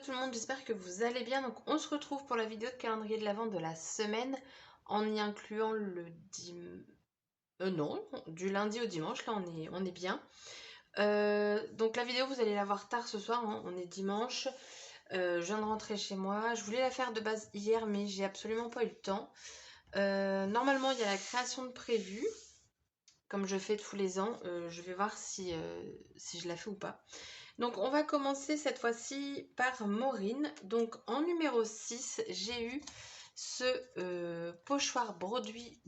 tout le monde, j'espère que vous allez bien. Donc on se retrouve pour la vidéo de calendrier de l'Avent de la semaine en y incluant le non, du lundi au dimanche, là on est bien. Donc la vidéo vous allez la voir tard ce soir, hein, on est dimanche. Je viens de rentrer chez moi, je voulais la faire de base hier mais j'ai absolument pas eu le temps. Normalement il y a la création de prévu, comme je fais tous les ans, je vais voir si je la fais ou pas. Donc on va commencer cette fois-ci par Maureen. Donc en numéro 6, j'ai eu ce pochoir broderie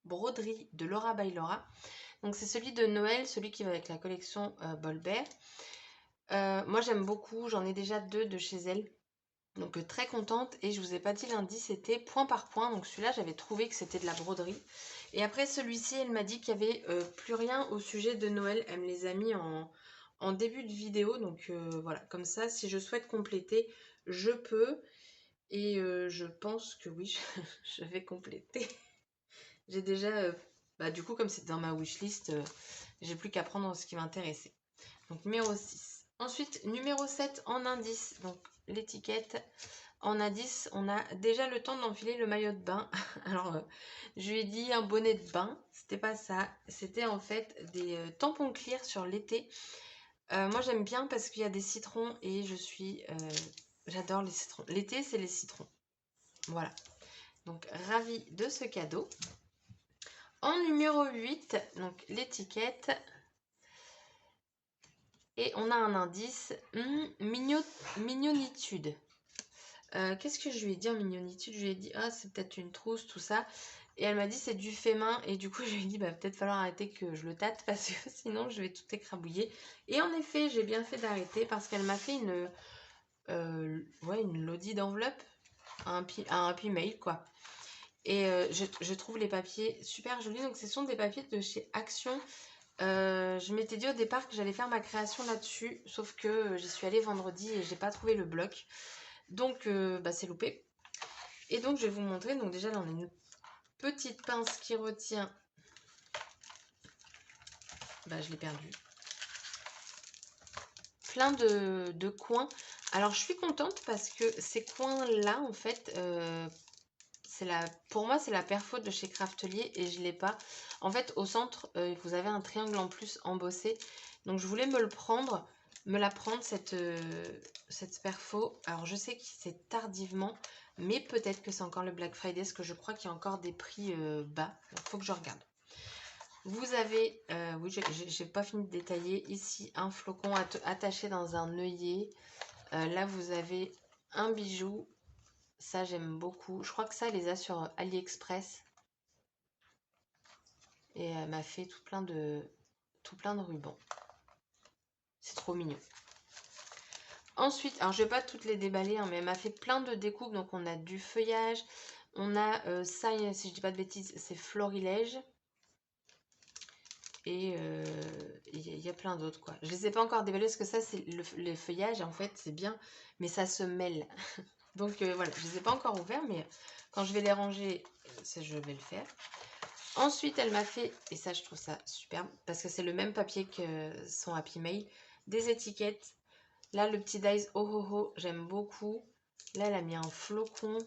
de Laura by Laura. Donc c'est celui de Noël, celui qui va avec la collection Bolbert. Moi j'aime beaucoup, j'en ai déjà 2 de chez elle. Donc très contente, et je vous ai pas dit lundi, c'était point par point. Donc celui-là j'avais trouvé que c'était de la broderie. Et après celui-ci, elle m'a dit qu'il n'y avait plus rien au sujet de Noël. Elle me les a mis en début de vidéo. Donc voilà, comme ça, si je souhaite compléter, je peux. Et je pense que oui, je vais compléter. J'ai déjà, du coup, comme c'est dans ma wishlist, j'ai plus qu'à prendre ce qui m'intéressait. Donc numéro 6. Ensuite, numéro 7 en indice. Donc l'étiquette. En indice, on a déjà le temps d'enfiler le maillot de bain. Alors, je lui ai dit un bonnet de bain. C'était pas ça. C'était en fait des tampons clear sur l'été. Moi, j'aime bien parce qu'il y a des citrons et j'adore les citrons. L'été, c'est les citrons. Voilà. Donc, ravie de ce cadeau. En numéro 8, donc l'étiquette. Et on a un indice. Mignonitude. Qu'est-ce que je lui ai dit en mignonitude? Je lui ai dit, ah, c'est peut-être une trousse, tout ça. Et elle m'a dit, c'est du fait main. Et du coup, je lui ai dit, peut-être falloir arrêter que je le tâte parce que sinon, je vais tout écrabouiller. Et en effet, j'ai bien fait d'arrêter parce qu'elle m'a fait une lodi d'enveloppe, un Happy Mail, quoi. Et je trouve les papiers super jolis. Donc, ce sont des papiers de chez Action. Je m'étais dit au départ que j'allais faire ma création là-dessus. Sauf que j'y suis allée vendredi et j'ai pas trouvé le bloc. Donc, c'est loupé. Et donc, je vais vous montrer. Donc, déjà, là, on a une petite pince qui retient. Je l'ai perdu. Plein de coins. Alors, je suis contente parce que ces coins-là, en fait, pour moi, c'est la perfo de chez Craftelier et je ne l'ai pas. En fait, au centre, vous avez un triangle en plus embossé. Donc, je voulais me la prendre, cette perfo. Alors, je sais que c'est tardivement, mais peut-être que c'est encore le Black Friday, parce que je crois qu'il y a encore des prix bas. Il faut que je regarde. Vous avez, oui, j'ai pas fini de détailler, ici un flocon attaché dans un œillet. Là, vous avez un bijou. Ça, j'aime beaucoup. Je crois que ça, elle les a sur AliExpress. Et elle m'a fait tout plein de rubans. C'est trop mignon. Ensuite, alors je vais pas toutes les déballer, hein, mais elle m'a fait plein de découpes. Donc on a du feuillage. On a ça, si je dis pas de bêtises, c'est florilège. Et il y a plein d'autres, quoi. Je les ai pas encore déballés parce que ça, c'est les feuillages, en fait, c'est bien, mais ça se mêle. Donc voilà, je les ai pas encore ouverts, mais quand je vais les ranger, je vais le faire. Ensuite, elle m'a fait, et ça, je trouve ça superbe, parce que c'est le même papier que son Happy Mail, des étiquettes. Là, le petit Dice Oh Oh Oh, j'aime beaucoup. Là, elle a mis un flocon.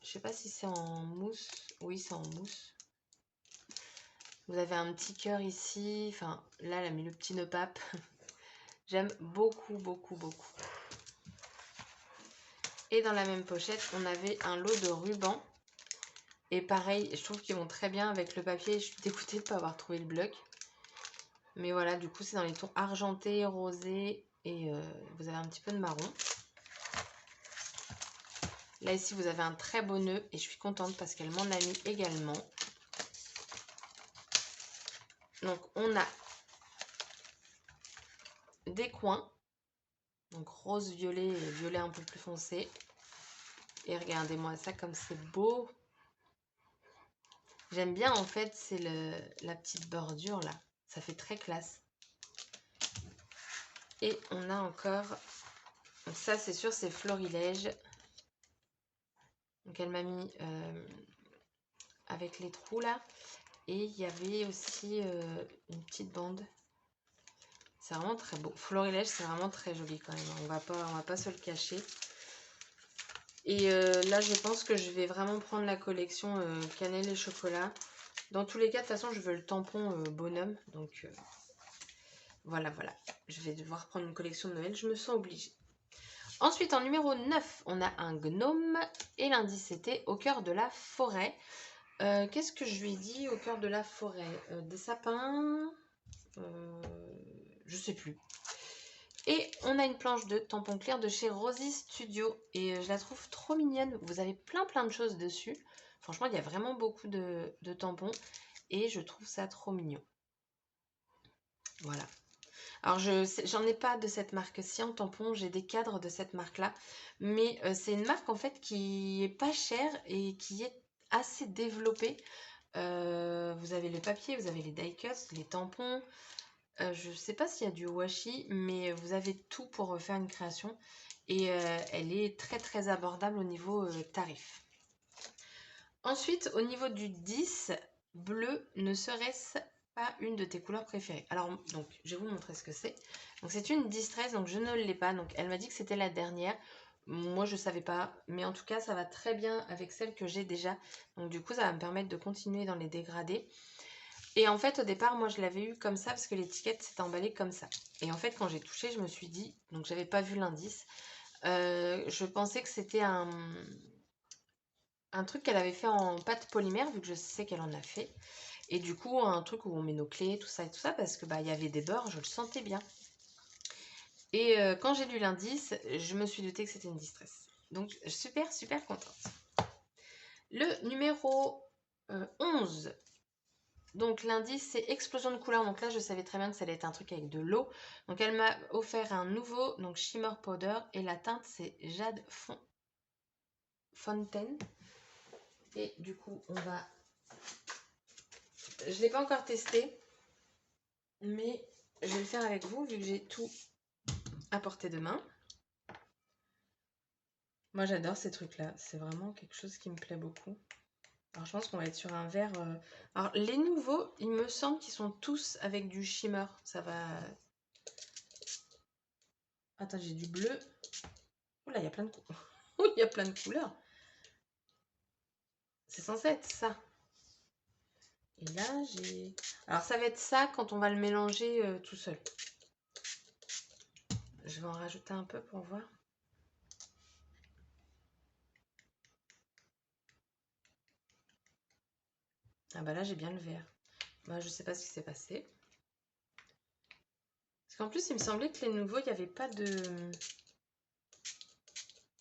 Je sais pas si c'est en mousse. Oui, c'est en mousse. Vous avez un petit cœur ici. Enfin, là, elle a mis le petit nœud pape. J'aime beaucoup, beaucoup, beaucoup. Et dans la même pochette, on avait un lot de rubans. Et pareil, je trouve qu'ils vont très bien avec le papier. Je suis dégoûtée de ne pas avoir trouvé le bloc. Mais voilà, du coup, c'est dans les tons argentés, rosés. Et vous avez un petit peu de marron. Là, ici, vous avez un très beau nœud. Et je suis contente parce qu'elle m'en a mis également. Donc, on a des coins. Donc, rose-violet et violet un peu plus foncé. Et regardez-moi ça comme c'est beau. J'aime bien, en fait, c'est la petite bordure, là. Ça fait très classe. Et on a encore... Donc ça, c'est sûr, c'est florilège. Donc, elle m'a mis avec les trous, là. Et il y avait aussi une petite bande. C'est vraiment très beau. Florilège, c'est vraiment très joli quand même. On va pas se le cacher. Et là, je pense que je vais vraiment prendre la collection cannelle et chocolat. Dans tous les cas, de toute façon, je veux le tampon bonhomme. Donc, voilà. Je vais devoir prendre une collection de Noël. Je me sens obligée. Ensuite, en numéro 9, on a un gnome. Et l'indice, c'était au cœur de la forêt. Qu'est-ce que je lui ai dit au cœur de la forêt? Des sapins, je sais plus. Et on a une planche de tampon clair de chez Rosy Studio. Et je la trouve trop mignonne. Vous avez plein de choses dessus. Franchement, il y a vraiment beaucoup de tampons. Et je trouve ça trop mignon. Voilà. Alors, j'en ai pas de cette marque-ci en tampon. J'ai des cadres de cette marque-là. Mais c'est une marque, en fait, qui est pas chère et qui est assez développée. Vous avez le papier, vous avez les die-cuts, les tampons. Je sais pas s'il y a du washi, mais vous avez tout pour faire une création. Et elle est très abordable au niveau tarif. Ensuite, au niveau du 10, bleu, ne serait-ce pas une de tes couleurs préférées? Alors, donc, je vais vous montrer ce que c'est. Donc, c'est une Distress, donc je ne l'ai pas. Donc, elle m'a dit que c'était la dernière. Moi, je savais pas. Mais en tout cas, ça va très bien avec celle que j'ai déjà. Donc, du coup, ça va me permettre de continuer dans les dégradés. Et en fait, au départ, moi, je l'avais eu comme ça parce que l'étiquette s'est emballée comme ça. Et en fait, quand j'ai touché, je me suis dit, donc j'avais pas vu l'indice, je pensais que c'était un truc qu'elle avait fait en pâte polymère, vu que je sais qu'elle en a fait. Et du coup, un truc où on met nos clés, tout ça et tout ça, parce que bah, il y avait des bords, je le sentais bien. Et quand j'ai lu l'indice, je me suis doutée que c'était une distress. Donc, super contente. Le numéro 11. Donc l'indice c'est explosion de couleurs. Donc là je savais très bien que ça allait être un truc avec de l'eau. Donc elle m'a offert un nouveau donc shimmer powder et la teinte c'est Jade Fontaine. Et du coup on va... Je ne l'ai pas encore testé, mais je vais le faire avec vous vu que j'ai tout à portée de main. Moi j'adore ces trucs là, c'est vraiment quelque chose qui me plaît beaucoup. Alors je pense qu'on va être sur un vert... Alors les nouveaux, il me semble qu'ils sont tous avec du shimmer. Ça va... Attends, j'ai du bleu. Oh là, il y a plein de couleurs. Oh, il y a plein de couleurs. C'est censé être ça. Et là, j'ai... Alors ça va être ça quand on va le mélanger tout seul. Je vais en rajouter un peu pour voir. Ah bah là, j'ai bien le vert. Bah, je sais pas ce qui s'est passé. Parce qu'en plus, il me semblait que les nouveaux, il n'y avait pas de...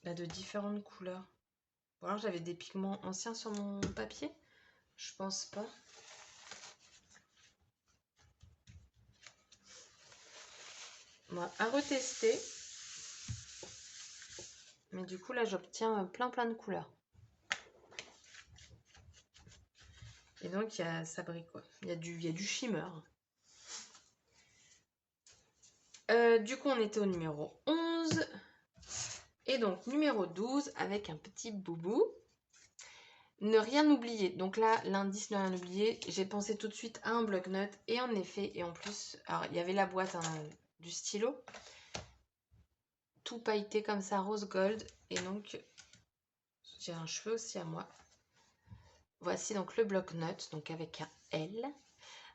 Là, de différentes couleurs. Ou alors j'avais des pigments anciens sur mon papier. Je pense pas. Bon, à retester. Mais du coup, là, j'obtiens plein de couleurs. Et donc, ça brille quoi. Il y a du shimmer. Du coup, on était au numéro 11. Et donc, numéro 12, avec un petit boubou. Ne rien oublier. Donc là, l'indice ne rien oublier. J'ai pensé tout de suite à un bloc-notes. Et en effet, et en plus, alors il y avait la boîte du stylo. Tout pailleté comme ça, rose gold. Et donc, j'ai un cheveu aussi à moi. Voici donc le bloc-notes, donc avec un L.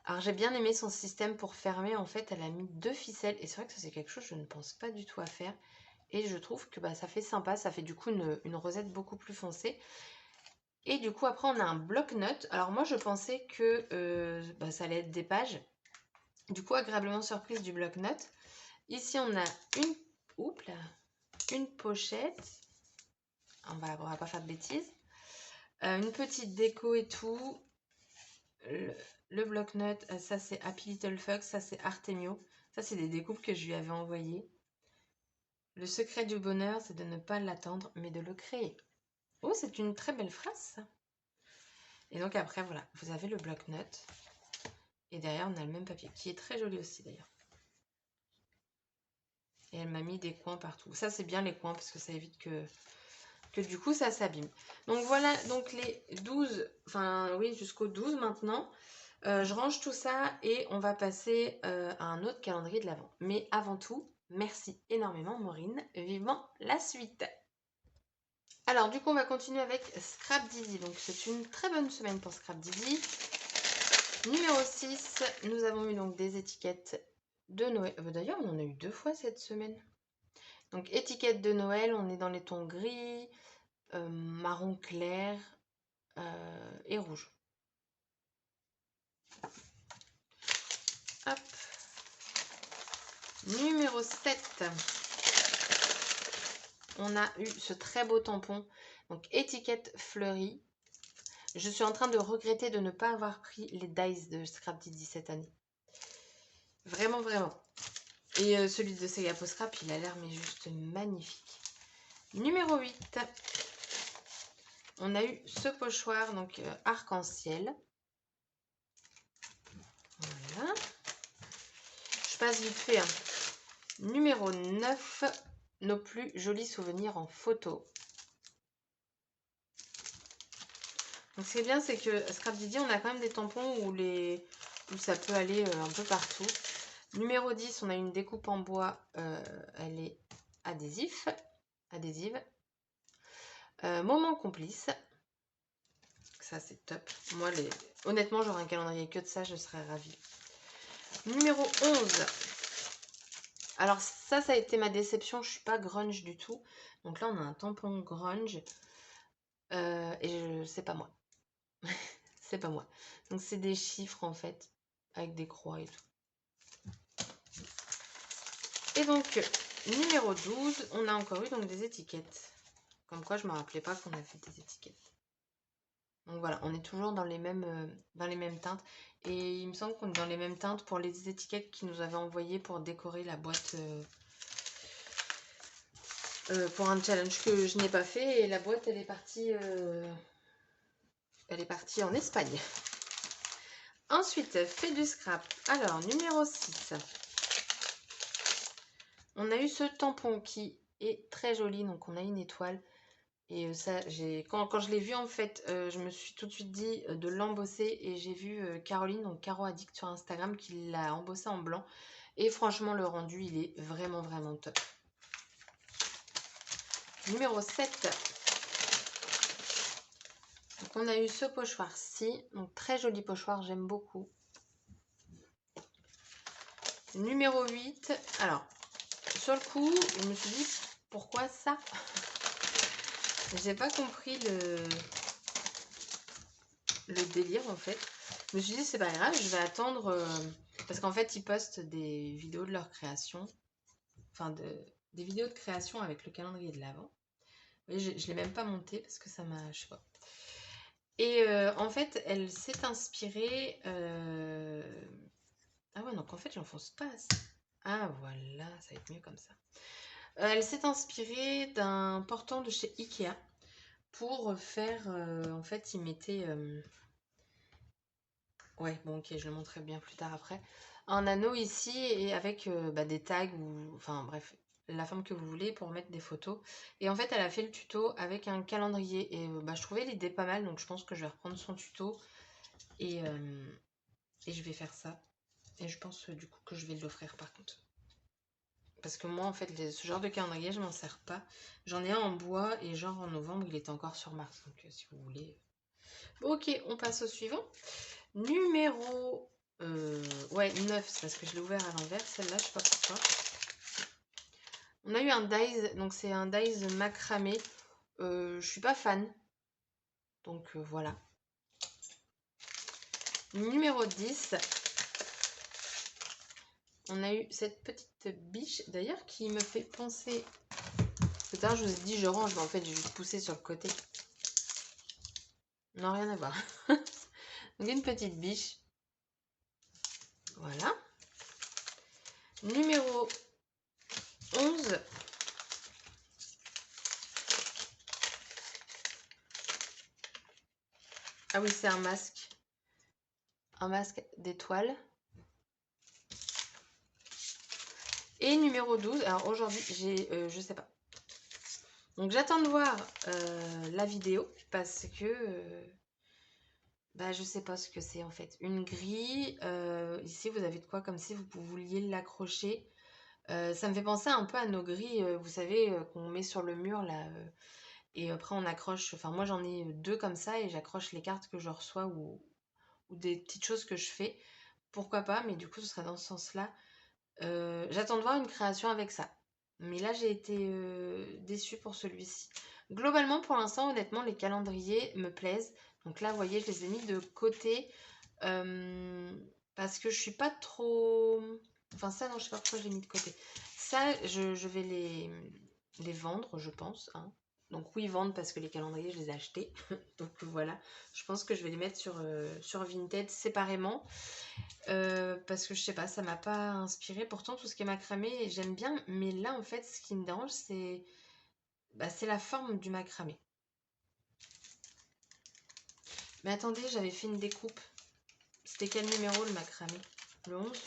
Alors j'ai bien aimé son système pour fermer. En fait, elle a mis 2 ficelles. Et c'est vrai que ça, c'est quelque chose que je ne pense pas du tout à faire. Et je trouve que bah, ça fait sympa. Ça fait du coup une rosette beaucoup plus foncée. Et du coup, après, on a un bloc-notes. Alors moi, je pensais que bah, ça allait être des pages. Du coup, agréablement surprise du bloc-notes. Ici, on a une pochette. On va pas faire de bêtises. Une petite déco et tout. Le bloc-notes, ça c'est Happy Little Fox, ça c'est Artemio. Ça, c'est des découpes que je lui avais envoyées. Le secret du bonheur, c'est de ne pas l'attendre, mais de le créer. Oh, c'est une très belle phrase, ça. Et donc après, voilà, vous avez le bloc-notes. Et derrière, on a le même papier, qui est très joli aussi, d'ailleurs. Et elle m'a mis des coins partout. Ça, c'est bien les coins, parce que ça évite que du coup, ça s'abîme. Donc voilà, donc les 12, enfin oui, jusqu'au 12 maintenant. Je range tout ça et on va passer à un autre calendrier de l'Avent. Mais avant tout, merci énormément Maureen, vivement la suite. Alors du coup on va continuer avec Scrap Didi, donc c'est une très bonne semaine pour Scrap Didi. Numéro 6, nous avons eu donc des étiquettes de Noël. D'ailleurs on en a eu 2 fois cette semaine. Donc étiquettes de Noël, on est dans les tons gris, marron clair et rouge. Hop. Numéro 7, on a eu ce très beau tampon, donc étiquette fleurie. Je suis en train de regretter de ne pas avoir pris les dies de Scrap Didi cette année. Vraiment, vraiment. Et celui de Sega Post Scrap, il a l'air mais juste magnifique. Numéro 8, on a eu ce pochoir, donc arc-en-ciel. Voilà. Je passe vite fait. Hein. Numéro 9, nos plus jolis souvenirs en photo. Donc ce qui est bien, c'est que Scrap Didi, on a quand même des tampons où ça peut aller un peu partout. Numéro 10, on a une découpe en bois, elle est adhésive. Moment complice. Ça, c'est top. Moi, honnêtement, j'aurais un calendrier que de ça, je serais ravie. Numéro 11. Alors ça a été ma déception. Je suis pas grunge du tout. Donc là, on a un tampon grunge. Et c'est pas moi. C'est pas moi. Donc c'est des chiffres, en fait, avec des croix et tout. Et donc, numéro 12, on a encore eu donc des étiquettes. Comme quoi, je me rappelais pas qu'on avait des étiquettes. Donc voilà, on est toujours dans les mêmes teintes. Et il me semble qu'on est dans les mêmes teintes pour les étiquettes qu'ils nous avaient envoyées pour décorer la boîte pour un challenge que je n'ai pas fait. Et la boîte, elle est partie en Espagne. Ensuite, fait du scrap. Alors, numéro 6. On a eu ce tampon qui est très joli. Donc, on a une étoile. Et ça, quand je l'ai vu, en fait, je me suis tout de suite dit de l'embosser. Et j'ai vu Caroline, donc Caro Addict sur Instagram, qui l'a embossé en blanc. Et franchement, le rendu, il est vraiment, vraiment top. Numéro 7. Donc, on a eu ce pochoir-ci. Donc, très joli pochoir, j'aime beaucoup. Numéro 8. Alors, sur le coup, je me suis dit, pourquoi ça? J'ai pas compris le délire en fait. Je me suis dit c'est pas grave, je vais attendre parce qu'en fait ils postent des vidéos de leur création, enfin des vidéos de création avec le calendrier de l'Avent. Je l'ai même pas monté parce que ça m'a, je sais pas. Et en fait elle s'est inspirée. Ah ouais donc en fait j'enfonce pas assez. Ah voilà, ça va être mieux comme ça. Elle s'est inspirée d'un portant de chez Ikea. Pour faire, en fait, ils mettaient... ouais, bon, ok, je le montrerai bien plus tard après. Un anneau ici et avec des tags ou... Enfin, bref, la forme que vous voulez pour mettre des photos. Et en fait, elle a fait le tuto avec un calendrier. Et je trouvais l'idée pas mal, donc je pense que je vais reprendre son tuto. Et je vais faire ça. Et je pense du coup que je vais l'offrir par contre. Parce que moi, en fait, ce genre de calendrier, je m'en sers pas. J'en ai un en bois et genre en novembre, il était encore sur Mars. Donc si vous voulez... Ok, on passe au suivant. Numéro 9, c'est parce que je l'ai ouvert à l'envers, celle-là, je sais pas pourquoi. On a eu un dies, donc c'est un dies macramé. Je suis pas fan. Donc voilà. Numéro 10. On a eu cette petite biche, d'ailleurs, qui me fait penser... Tout à l'heure, je vous ai dit je range, mais en fait, j'ai juste poussé sur le côté. Non, rien à voir. Donc une petite biche. Voilà. Numéro 11. Ah oui, c'est un masque. Un masque d'étoiles. Et numéro 12. Alors aujourd'hui, j'ai... je sais pas. Donc j'attends de voir la vidéo parce que Bah, je sais pas ce que c'est en fait. Une grille, ici vous avez de quoi comme si vous vouliez l'accrocher. Ça me fait penser un peu à nos grilles, vous savez, qu'on met sur le mur là, et après on accroche, enfin moi j'en ai 2 comme ça et j'accroche les cartes que je reçois ou des petites choses que je fais. Pourquoi pas, mais du coup ce sera dans ce sens-là. J'attends de voir une création avec ça. Mais là j'ai été déçue pour celui-ci. Globalement pour l'instant honnêtement les calendriers me plaisent. Donc là vous voyez je les ai mis de côté parce que je suis pas trop... Enfin ça non je sais pas pourquoi je l'ai mis de côté. Ça je vais les vendre je pense, hein. Donc oui vendre parce que les calendriers je les ai achetés. Donc voilà, je pense que je vais les mettre sur Vinted séparément. Parce que je sais pas, ça m'a pas inspiré. Pourtant, tout ce qui est macramé, j'aime bien. Mais là, en fait, ce qui me dérange, c'est c'est la forme du macramé. Mais attendez, j'avais fait une découpe. C'était quel numéro le macramé? Le 11?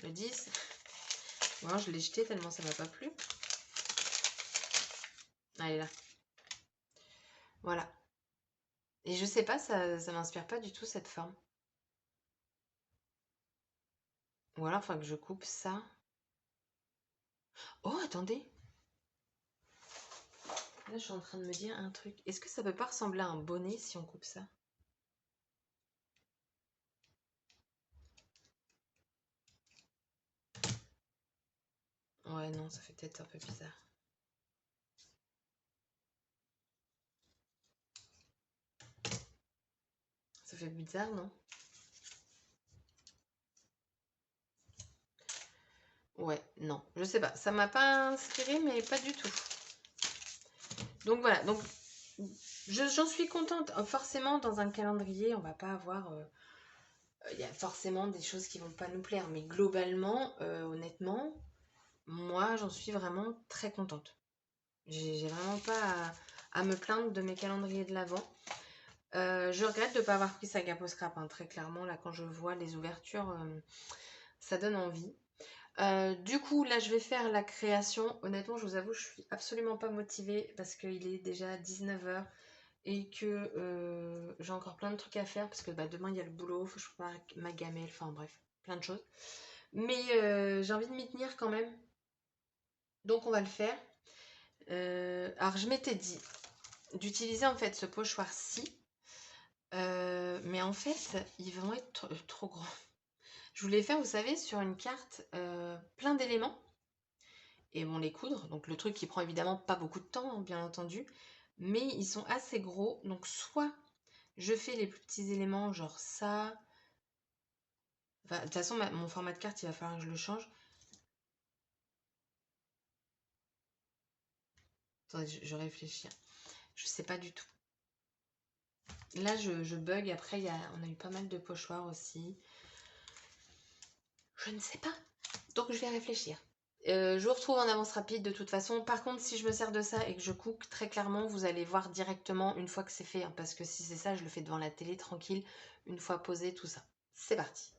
Le 10? Bon, je l'ai jeté tellement ça m'a pas plu. Allez là. Voilà. Et je sais pas, ça m'inspire pas du tout cette forme. Ou alors, il faudra que je coupe ça. Oh, attendez. Là, je suis en train de me dire un truc. Est-ce que ça peut pas ressembler à un bonnet si on coupe ça? Ouais, non, ça fait peut-être un peu bizarre. Ça fait bizarre, non? Ouais, non, je sais pas. Ça m'a pas inspiré, mais pas du tout. Donc voilà, donc j'en suis contente. Forcément, dans un calendrier, on va pas avoir... Il y a forcément des choses qui vont pas nous plaire. Mais globalement, honnêtement, moi, j'en suis vraiment très contente. J'ai vraiment pas à me plaindre de mes calendriers de l'Avent. Je regrette de ne pas avoir pris Saga Post Scrap, hein, très clairement. Là, quand je vois les ouvertures, ça donne envie. Du coup, là, je vais faire la création. Honnêtement, je vous avoue, je suis absolument pas motivée parce qu'il est déjà 19h et que j'ai encore plein de trucs à faire parce que demain, il y a le boulot, faut que je prépare ma gamelle, enfin bref, plein de choses. Mais j'ai envie de m'y tenir quand même. Donc, on va le faire. Alors, je m'étais dit d'utiliser en fait ce pochoir-ci. Mais en fait, ils vont être trop grands. Je voulais faire, vous savez, sur une carte plein d'éléments et bon les coudre. Donc le truc qui prend évidemment pas beaucoup de temps, hein, bien entendu, mais ils sont assez gros. Donc soit je fais les plus petits éléments, genre ça. Enfin, de toute façon, mon format de carte, il va falloir que je le change. Attendez, je réfléchis. Je sais pas du tout. Là, je bug. Après, on a eu pas mal de pochoirs aussi. Je ne sais pas. Donc, je vais réfléchir. Je vous retrouve en avance rapide de toute façon. Par contre, si je me sers de ça et que je cook, très clairement, vous allez voir directement une fois que c'est fait. Hein, parce que si c'est ça, je le fais devant la télé tranquille, une fois posé, tout ça. C'est parti.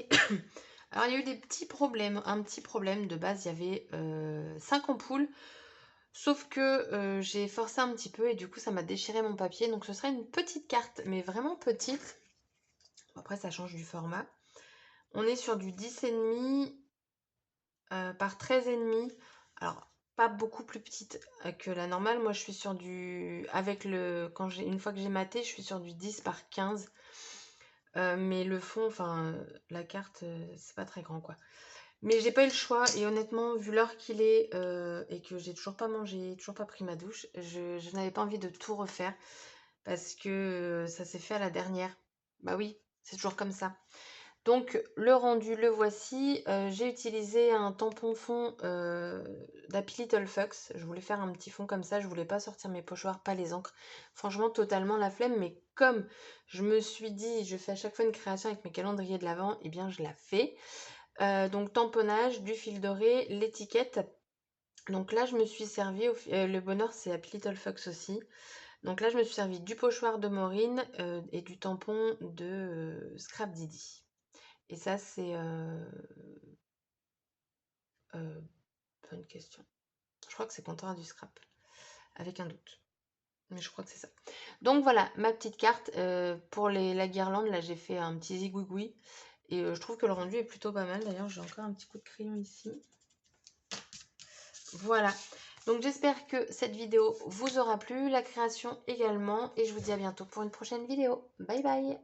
terminé. Alors, il y a eu des petits problèmes. Un petit problème de base, il y avait 5 ampoules. Sauf que j'ai forcé un petit peu et du coup, ça m'a déchiré mon papier. Donc, ce sera une petite carte, mais vraiment petite. Après, ça change du format. On est sur du 10,5 par 13,5. Alors, pas beaucoup plus petite que la normale. Moi, je suis sur du... Avec le... Une fois que j'ai maté, je suis sur du 10 par 15. Mais le fond, enfin, la carte, c'est pas très grand, quoi. Mais j'ai pas eu le choix. Et honnêtement, vu l'heure qu'il est et que j'ai toujours pas mangé, toujours pas pris ma douche, je n'avais pas envie de tout refaire. Parce que ça s'est fait à la dernière. Bah oui, c'est toujours comme ça. Donc, le rendu, le voici. J'ai utilisé un tampon fond d'Happy Little Fox. Je voulais faire un petit fond comme ça. Je voulais pas sortir mes pochoirs, pas les encres. Franchement, totalement la flemme. Mais comme je me suis dit, je fais à chaque fois une création avec mes calendriers de l'Avent, eh bien, je la fais. Donc, tamponnage, du fil doré, l'étiquette. Donc là, je me suis servi... le bonheur, c'est Happy Little Fox aussi. Donc là, je me suis servi du pochoir de Maureen et du tampon de Scrap Didi. Et ça, c'est... bonne question. Je crois que c'est comptoir du scrap. Avec un doute. Mais je crois que c'est ça. Donc voilà, ma petite carte. Pour la guirlande, là, j'ai fait un petit zigouigoui. Et je trouve que le rendu est plutôt pas mal. D'ailleurs, j'ai encore un petit coup de crayon ici. Voilà. Donc j'espère que cette vidéo vous aura plu. La création également. Et je vous dis à bientôt pour une prochaine vidéo. Bye bye.